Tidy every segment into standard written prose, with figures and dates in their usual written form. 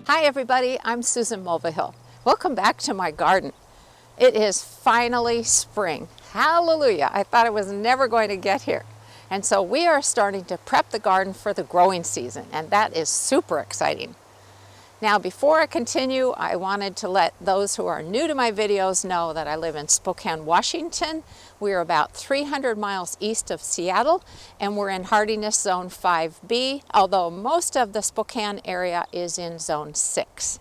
Hi everybody, I'm Susan Mulvihill. Welcome back to my garden. It is finally spring. Hallelujah! I thought it was never going to get here. And so we are starting to prep the garden for the growing season, and that is super exciting. Now before I continue, I wanted to let those who are new to my videos know that I live in Spokane, Washington. We're about 300 miles east of Seattle, and we're in hardiness zone 5B, although most of the Spokane area is in zone 6.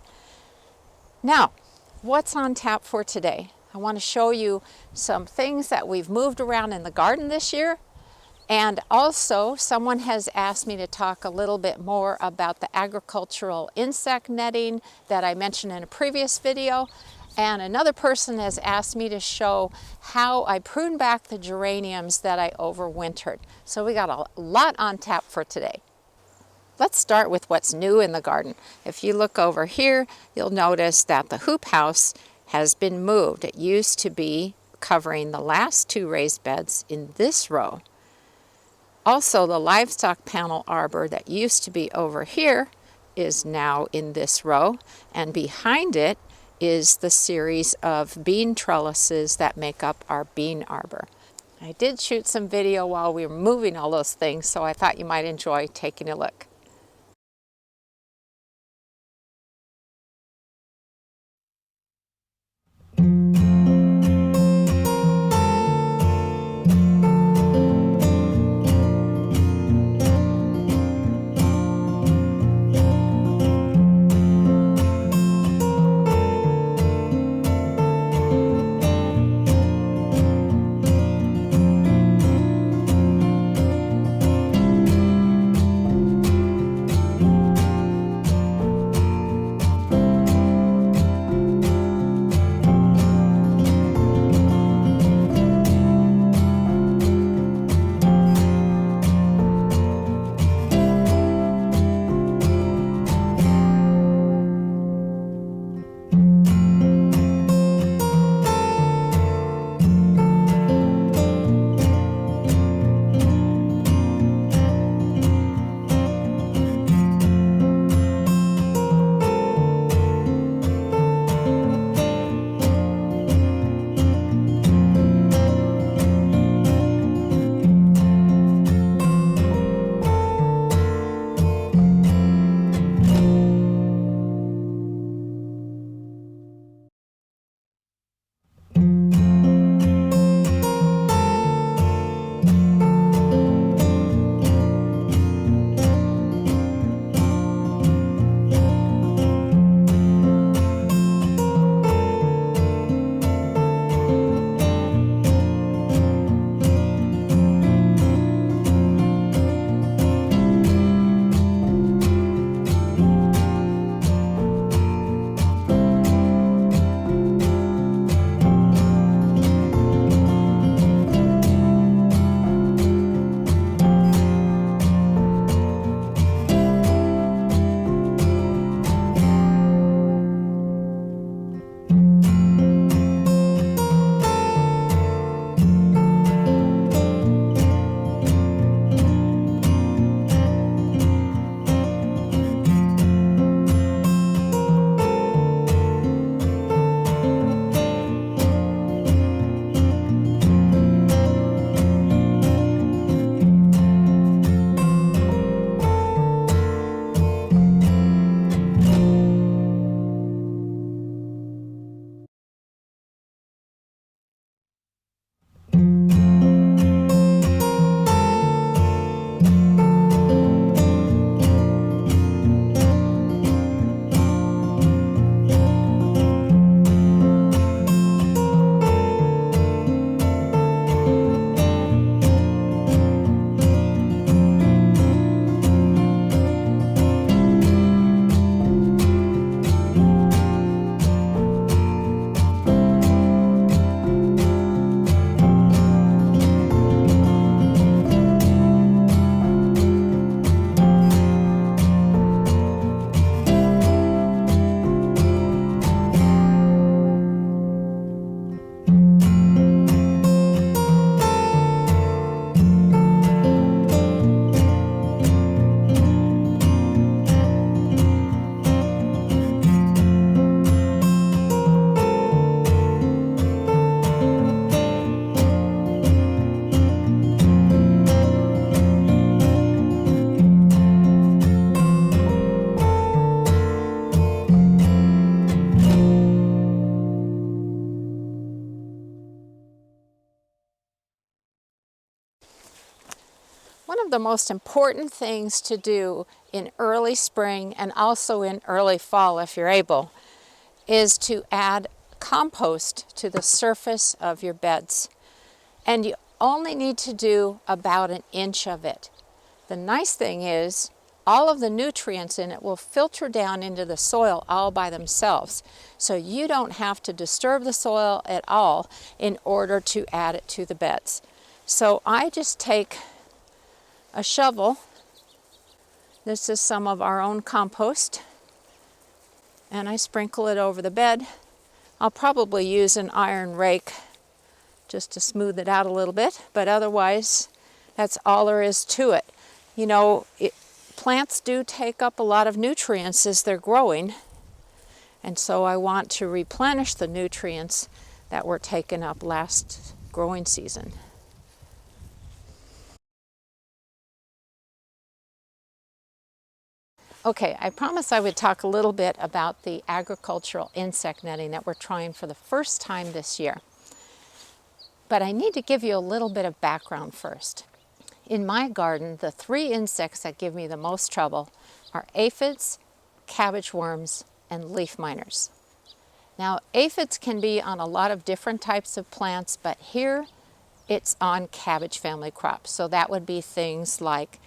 Now, what's on tap for today? I want to show you some things that we've moved around in the garden this year. And also, someone has asked me to talk a little bit more about the agricultural insect netting that I mentioned in a previous video. And another person has asked me to show how I prune back the geraniums that I overwintered. So we got a lot on tap for today. Let's start with what's new in the garden. If you look over here, you'll notice that the hoop house has been moved. It used to be covering the last two raised beds in this row. Also, the livestock panel arbor that used to be over here is now in this row, and behind it is the series of bean trellises that make up our bean arbor. I did shoot some video while we were moving all those things, so I thought you might enjoy taking a look. the most important things to do in early spring and also in early fall, if you're able, is to add compost to the surface of your beds. And you only need to do about 1 inch of it. The nice thing is all of the nutrients in it will filter down into the soil all by themselves. So you don't have to disturb the soil at all in order to add it to the beds. So I just take a shovel. This is some of our own compost, and I sprinkle it over the bed. I'll probably use an iron rake just to smooth it out a little bit, but otherwise that's all there is to it. You know, plants do take up a lot of nutrients as they're growing, and so I want to replenish the nutrients that were taken up last growing season. Okay, I promised I would talk a little bit about the agricultural insect netting that we're trying for the first time this year. But I need to give you a little bit of background first. In my garden, the 3 insects that give me the most trouble are aphids, cabbage worms, and leaf miners. Now, aphids can be on a lot of different types of plants, but here it's on cabbage family crops. So that would be things like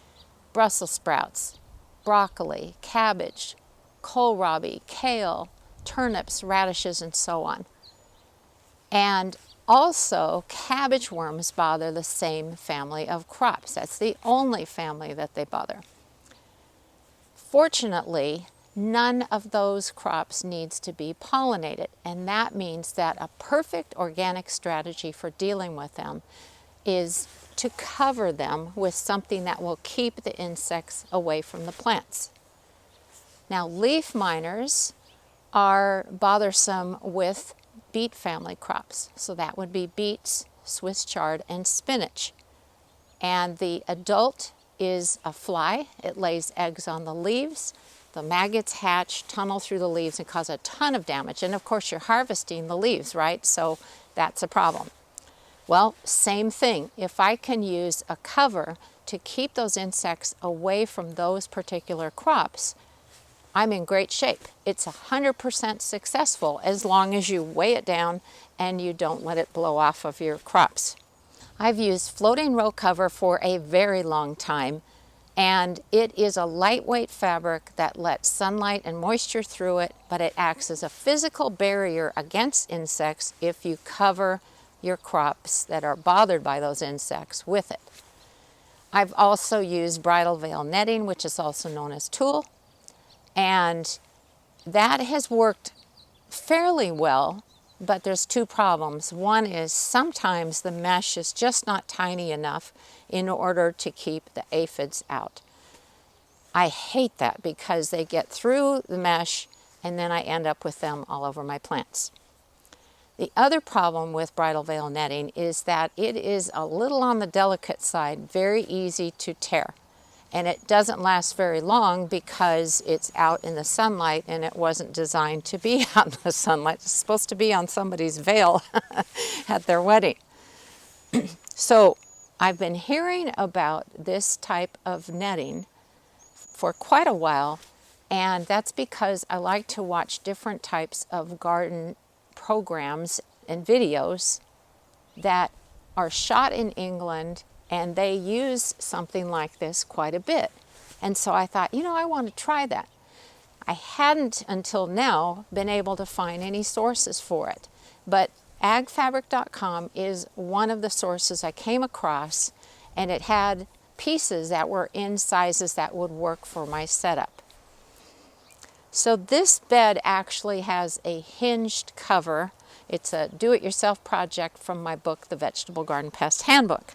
Brussels sprouts, broccoli, cabbage, kohlrabi, kale, turnips, radishes, and so on. And also, cabbage worms bother the same family of crops. That's the only family that they bother. Fortunately, none of those crops needs to be pollinated, and that means that a perfect organic strategy for dealing with them is to cover them with something that will keep the insects away from the plants. Now, leaf miners are bothersome with beet family crops. So that would be beets, Swiss chard, and spinach. And the adult is a fly. It lays eggs on the leaves. The maggots hatch, tunnel through the leaves, and cause a ton of damage. And of course, you're harvesting the leaves, right? So that's a problem. Well, same thing. If I can use a cover to keep those insects away from those particular crops, I'm in great shape. It's 100% successful as long as you weigh it down and you don't let it blow off of your crops. I've used floating row cover for a very long time, and it is a lightweight fabric that lets sunlight and moisture through it, but it acts as a physical barrier against insects if you cover your crops that are bothered by those insects with it. I've also used bridal veil netting, which is also known as tulle, and that has worked fairly well, but there's 2 problems. One is sometimes the mesh is just not tiny enough in order to keep the aphids out. I hate that because they get through the mesh and then I end up with them all over my plants. The other problem with bridal veil netting is that it is a little on the delicate side, very easy to tear. And it doesn't last very long because it's out in the sunlight and it wasn't designed to be out in the sunlight. It's supposed to be on somebody's veil at their wedding. So I've been hearing about this type of netting for quite a while, and that's because I like to watch different types of garden programs and videos that are shot in England, and they use something like this quite a bit. And so I thought, you know, I want to try that. I hadn't until now been able to find any sources for it, but agfabric.com is one of the sources I came across, and it had pieces that were in sizes that would work for my setup. So this bed actually has a hinged cover. It's a do-it-yourself project from my book, The Vegetable Garden Pest Handbook.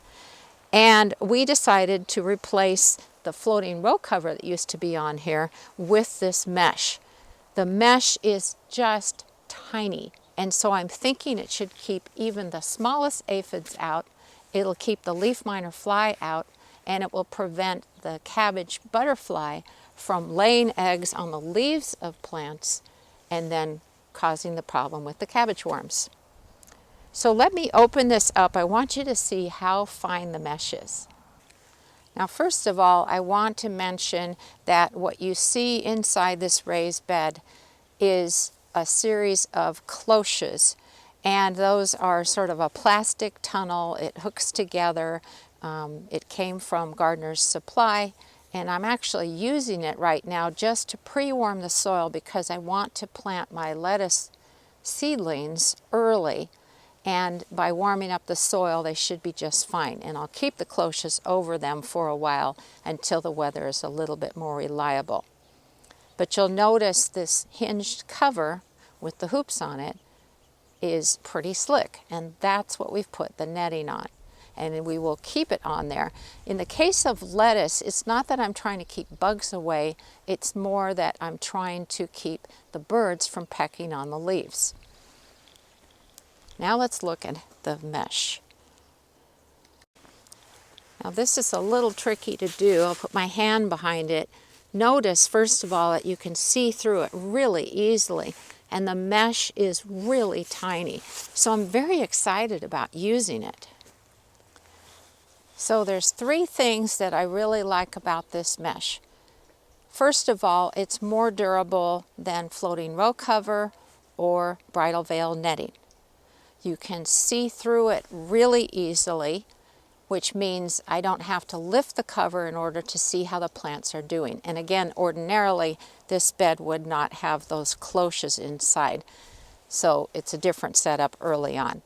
And we decided to replace the floating row cover that used to be on here with this mesh. The mesh is just tiny, and so I'm thinking it should keep even the smallest aphids out. It'll keep the leaf miner fly out, and it will prevent the cabbage butterfly from laying eggs on the leaves of plants and then causing the problem with the cabbage worms. So let me open this up. I want you to see how fine the mesh is. Now, first of all, I want to mention that what you see inside this raised bed is a series of cloches, and those are sort of a plastic tunnel. It hooks together. It came from Gardener's Supply, and I'm actually using it right now just to pre-warm the soil because I want to plant my lettuce seedlings early, and by warming up the soil they should be just fine, and I'll keep the cloches over them for a while until the weather is a little bit more reliable. But you'll notice this hinged cover with the hoops on it is pretty slick, and that's what we've put the netting on, and we will keep it on there. In the case of lettuce, it's not that I'm trying to keep bugs away, it's more that I'm trying to keep the birds from pecking on the leaves. Now let's look at the mesh. Now this is a little tricky to do. I'll put my hand behind it. Notice, first of all, that you can see through it really easily, and the mesh is really tiny. So I'm very excited about using it. So there's three things that I really like about this mesh. First of all, it's more durable than floating row cover or bridal veil netting. You can see through it really easily, which means I don't have to lift the cover in order to see how the plants are doing. And again, ordinarily, this bed would not have those cloches inside, so it's a different setup early on.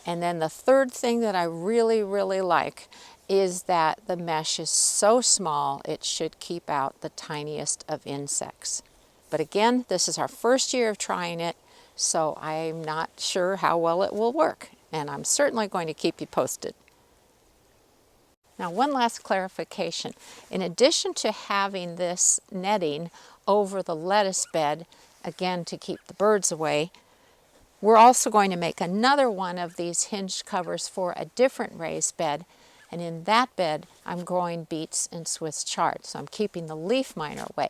And then the third thing that I really, really like is that the mesh is so small, it should keep out the tiniest of insects. But again, this is our first year of trying it, so I'm not sure how well it will work, and I'm certainly going to keep you posted. Now, one last clarification. In addition to having this netting over the lettuce bed, again to keep the birds away, we're also going to make another one of these hinged covers for a different raised bed, and in that bed I'm growing beets and Swiss chard, so I'm keeping the leaf miner away.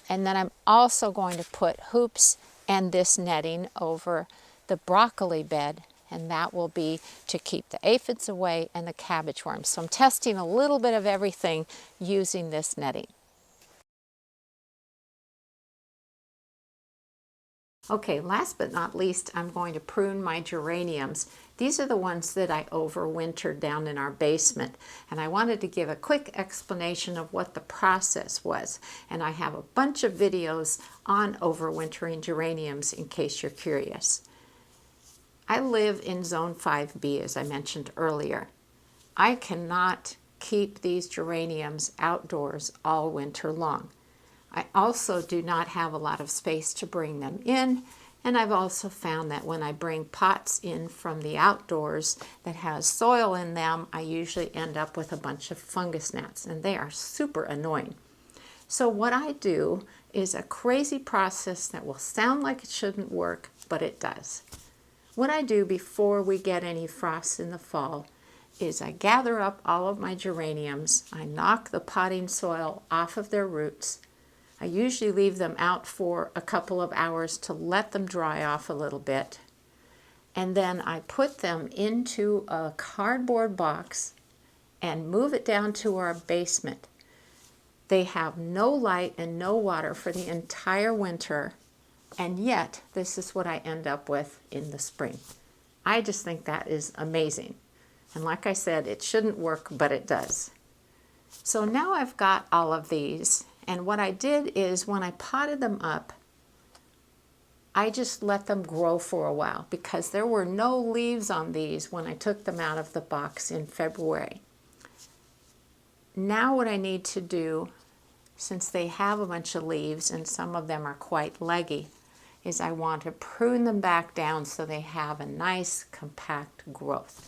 And then I'm also going to put hoops and this netting over the broccoli bed, and that will be to keep the aphids away and the cabbage worms. So I'm testing a little bit of everything using this netting. Okay, last but not least, I'm going to prune my geraniums. These are the ones that I overwintered down in our basement, and I wanted to give a quick explanation of what the process was. And I have a bunch of videos on overwintering geraniums in case you're curious. I live in Zone 5B, as I mentioned earlier. I cannot keep these geraniums outdoors all winter long. I also do not have a lot of space to bring them in, and I've also found that when I bring pots in from the outdoors that has soil in them, I usually end up with a bunch of fungus gnats, and they are super annoying. So what I do is a crazy process that will sound like it shouldn't work, but it does. What I do before we get any frost in the fall is I gather up all of my geraniums, I knock the potting soil off of their roots. I usually leave them out for a couple of hours to let them dry off a little bit. And then I put them into a cardboard box and move it down to our basement. They have no light and no water for the entire winter, and yet this is what I end up with in the spring. I just think that is amazing. And like I said, it shouldn't work, but it does. So now I've got all of these. And what I did is when I potted them up, I just let them grow for a while because there were no leaves on these when I took them out of the box in February. Now what I need to do, since they have a bunch of leaves and some of them are quite leggy, is I want to prune them back down so they have a nice compact growth.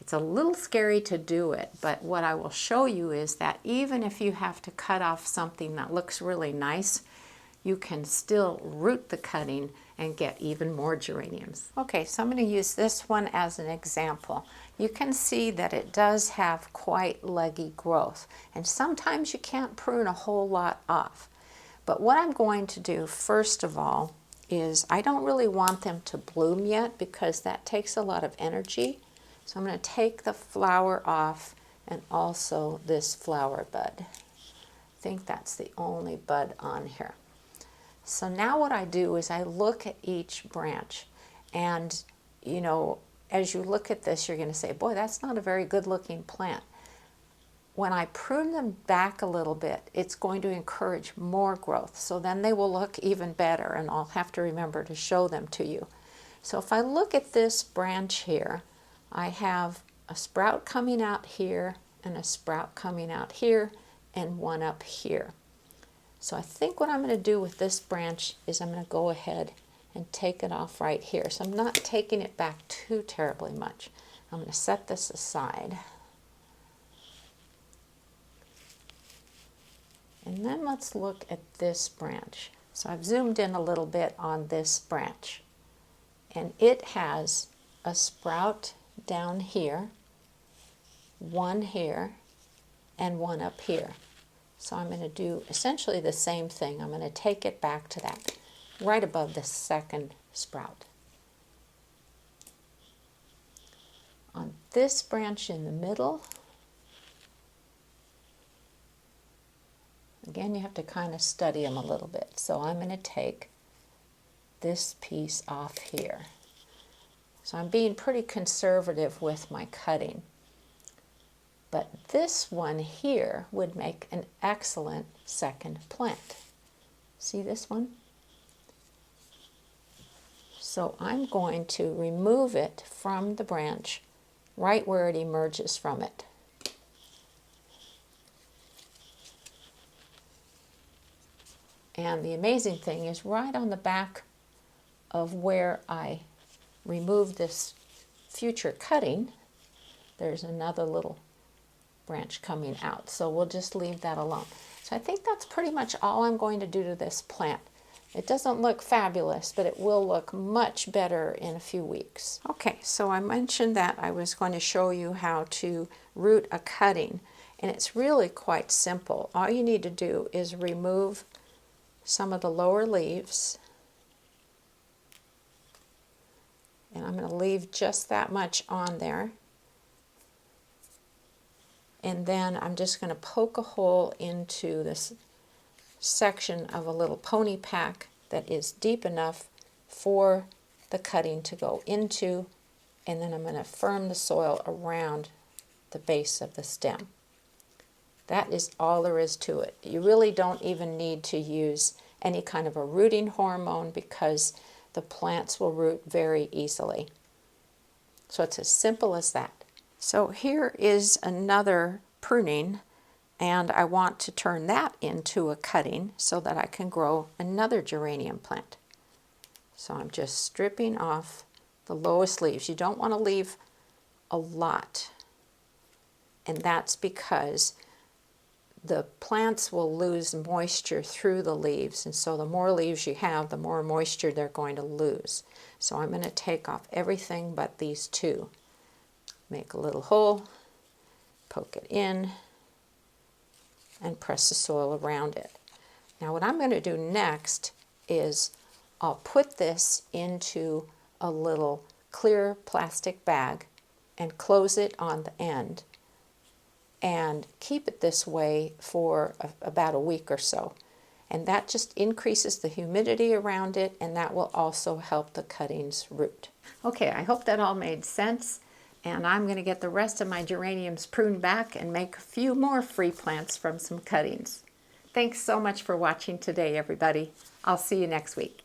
It's a little scary to do it, but what I will show you is that even if you have to cut off something that looks really nice, you can still root the cutting and get even more geraniums. Okay, so I'm going to use this one as an example. You can see that it does have quite leggy growth, and sometimes you can't prune a whole lot off. But what I'm going to do first of all is I don't really want them to bloom yet because that takes a lot of energy. So I'm going to take the flower off and also this flower bud. I think that's the only bud on here. So now what I do is I look at each branch, and you know, as you look at this, you're going to say, boy, that's not a very good looking plant. When I prune them back a little bit, it's going to encourage more growth. So then they will look even better, and I'll have to remember to show them to you. So if I look at this branch here, I have a sprout coming out here, and a sprout coming out here, and one up here. So I think what I'm going to do with this branch is I'm going to go ahead and take it off right here. So I'm not taking it back too terribly much. I'm going to set this aside. And then let's look at this branch. So I've zoomed in a little bit on this branch. And it has a sprout down here, one here, and one up here. So I'm going to do essentially the same thing. I'm going to take it back to that, right above the second sprout. On this branch in the middle, again, you have to kind of study them a little bit. So I'm going to take this piece off here. So I'm being pretty conservative with my cutting. But this one here would make an excellent second plant. See this one? So I'm going to remove it from the branch right where it emerges from it. And the amazing thing is right on the back of where I removed this future cutting, there's another little branch coming out. So we'll just leave that alone. So I think that's pretty much all I'm going to do to this plant. It doesn't look fabulous, but it will look much better in a few weeks. Okay, so I mentioned that I was going to show you how to root a cutting, and it's really quite simple. All you need to do is remove some of the lower leaves, and I'm going to leave just that much on there. And then I'm just going to poke a hole into this section of a little pony pack that is deep enough for the cutting to go into, and then I'm going to firm the soil around the base of the stem. That is all there is to it. You really don't even need to use any kind of a rooting hormone because the plants will root very easily. So it's as simple as that. So here is another pruning, and I want to turn that into a cutting so that I can grow another geranium plant. So I'm just stripping off the lowest leaves. You don't want to leave a lot, and that's because the plants will lose moisture through the leaves, and so the more leaves you have, the more moisture they're going to lose. So I'm going to take off everything but these two. Make a little hole, poke it in, and press the soil around it. Now what I'm going to do next is I'll put this into a little clear plastic bag and close it on the end and keep it this way for about a week or so. And that just increases the humidity around it, and that will also help the cuttings root. Okay, I hope that all made sense. And I'm going to get the rest of my geraniums pruned back and make a few more free plants from some cuttings. Thanks so much for watching today, everybody. I'll see you next week.